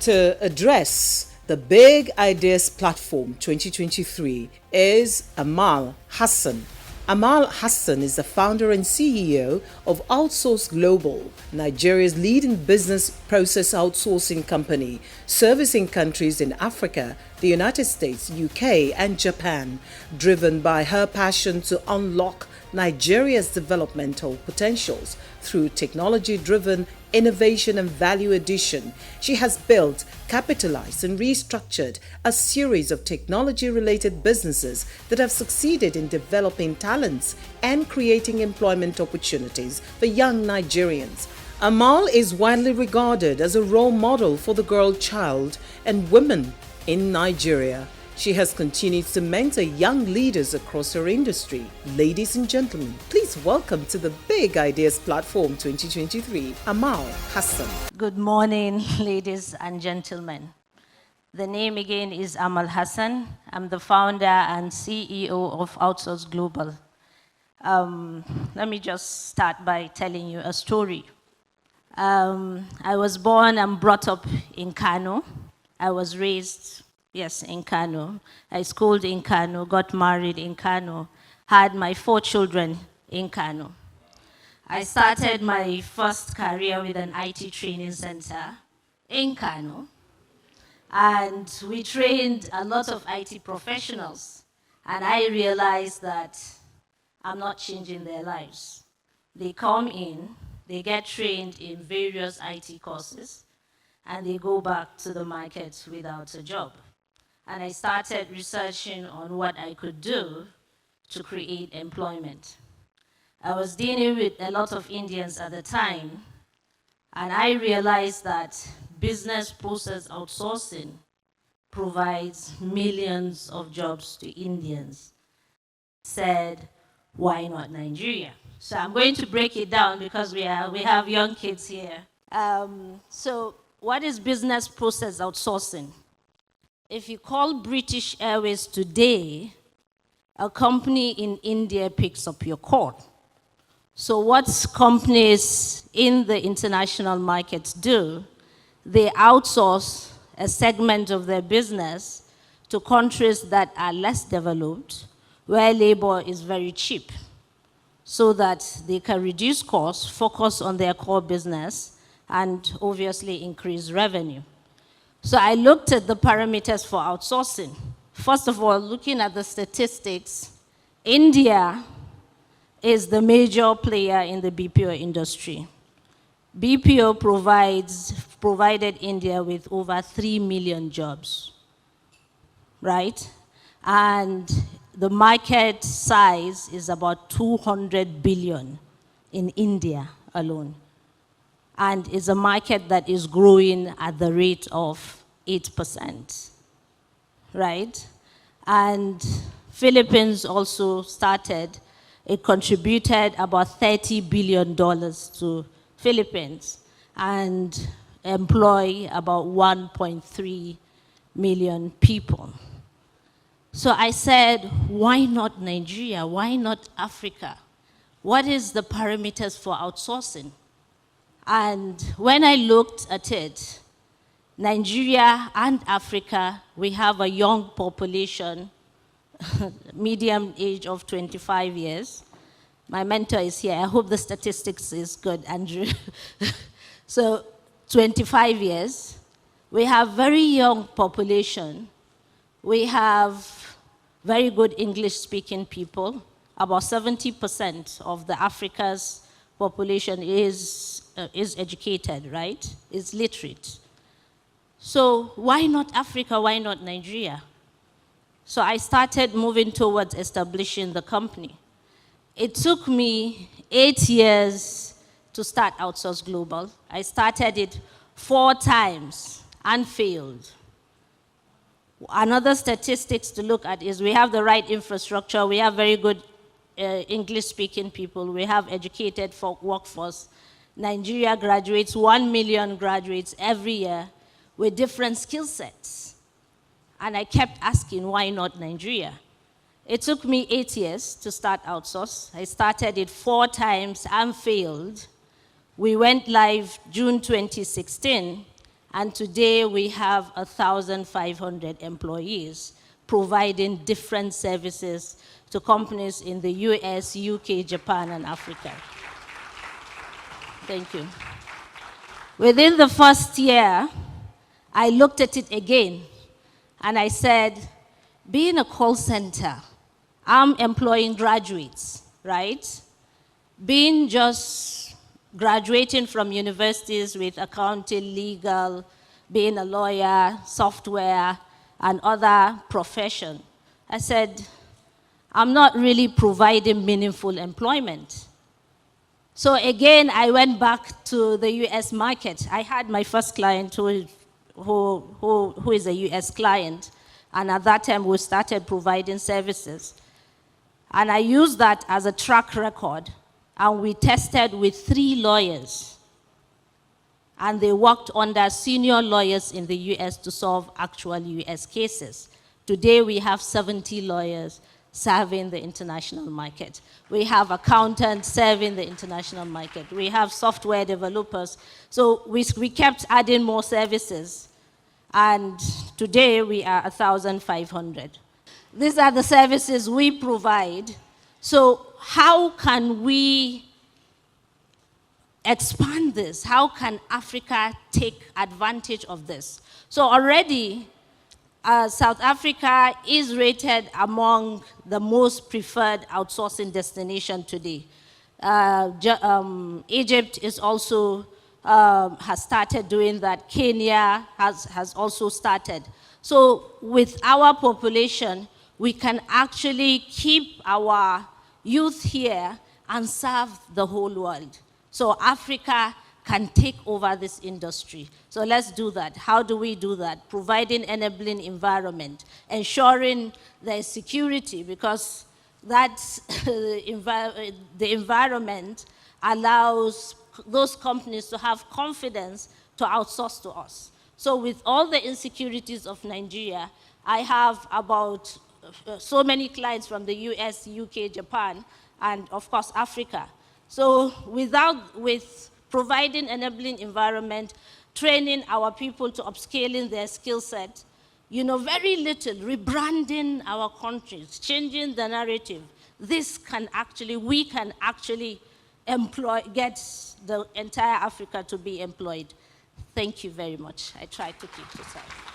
To address the Big Ideas Platform 2023 is Amal Hassan. Amal Hassan is the founder and CEO of Outsource Global, Nigeria's leading business process outsourcing company, servicing countries in Africa, the United States, UK, and Japan, driven by her passion to unlock Nigeria's developmental potentials through technology-driven innovation and value addition. She has built, capitalized, and restructured a series of technology-related businesses that have succeeded in developing talents and creating employment opportunities for young Nigerians. Amal is widely regarded as a role model for the girl child and women in Nigeria. She has continued to mentor young leaders across her industry. Ladies and gentlemen, please welcome to the Big Ideas Platform 2023, Amal Hassan. Good morning, ladies and gentlemen. The name again is Amal Hassan. I'm the founder and CEO of Outsource Global. Let me just start by telling you a story. I was born and brought up in Kano. I was raised in Kano. I schooled in Kano, got married in Kano, had my 4 children in Kano. I started my first career with an IT training center in Kano. And we trained a lot of IT professionals. And I realized that I'm not changing their lives. They come in, they get trained in various IT courses, and they go back to the market without a job. And I started researching on what I could do to create employment. I was dealing with a lot of Indians at the time, and I realized that business process outsourcing provides millions of jobs to Indians. I said, why not Nigeria? So I'm going to break it down because we have young kids here. So what is business process outsourcing? If you call British Airways today, a company in India picks up your call. So what companies in the international markets do, they outsource a segment of their business to countries that are less developed, where labor is very cheap, so that they can reduce costs, focus on their core business, and obviously increase revenue. So I looked at the parameters for outsourcing. First of all, looking at the statistics, India is the major player in the BPO industry. BPO provided India with over 3 million jobs, right? And the market size is about 200 billion in India alone. And it's a market that is growing at the rate of 8%, right? And Philippines also started, it contributed about $30 billion to Philippines and employ about 1.3 million people. So I said, why not Nigeria? Why not Africa? What is the parameters for outsourcing? And when I looked at it, Nigeria and Africa, we have a young population, medium age of 25 years. My mentor is here. I hope the statistics is good, Andrew. So 25 years. We have very young population. We have very good English-speaking people. About 70% of the Africa's population is educated, right? Is literate. So why not Africa? Why not Nigeria? So I started moving towards establishing the company. It took me 8 years to start Outsource Global. I started it 4 times and failed. Another statistics to look at is we have the right infrastructure, we have very good English-speaking people, we have educated workforce. Nigeria graduates, 1 million graduates every year with different skill sets. And I kept asking, why not Nigeria? It took me 8 years to start Outsource. I started it 4 times and failed. We went live June 2016, And today we have 1,500 employees providing different services to companies in the US, UK, Japan, and Africa. Thank you. Within the first year, I looked at it again, and I said, being a call center, I'm employing graduates, right? Being just graduating from universities with accounting, legal, being a lawyer, software, and other profession, I said, I'm not really providing meaningful employment. So again, I went back to the US market. I had my first client who is a US client, and at that time we started providing services. And I used that as a track record, and we tested with 3 lawyers. And they worked under senior lawyers in the US to solve actual US cases. Today we have 70 lawyers serving the international market. We have accountants serving the international market. We have software developers. So we kept adding more services. And today we are 1,500. These are the services we provide. So how can we expand this? How can Africa take advantage of this? So already, South Africa is rated among the most preferred outsourcing destination today. Egypt is also has started doing that. Kenya has also started. So with our population, we can actually keep our youth here and serve the whole world. So Africa can take over this industry. So let's do that. How do we do that? Providing enabling environment, ensuring there's security, because that's the environment allows those companies to have confidence to outsource to us. So with all the insecurities of Nigeria, I have about so many clients from the US, UK, Japan, and of course Africa. So with providing enabling environment, training our people to upscaling their skill set, very little, rebranding our countries, changing the narrative, we can actually get the entire Africa to be employed. Thank you very much. I tried to keep this up.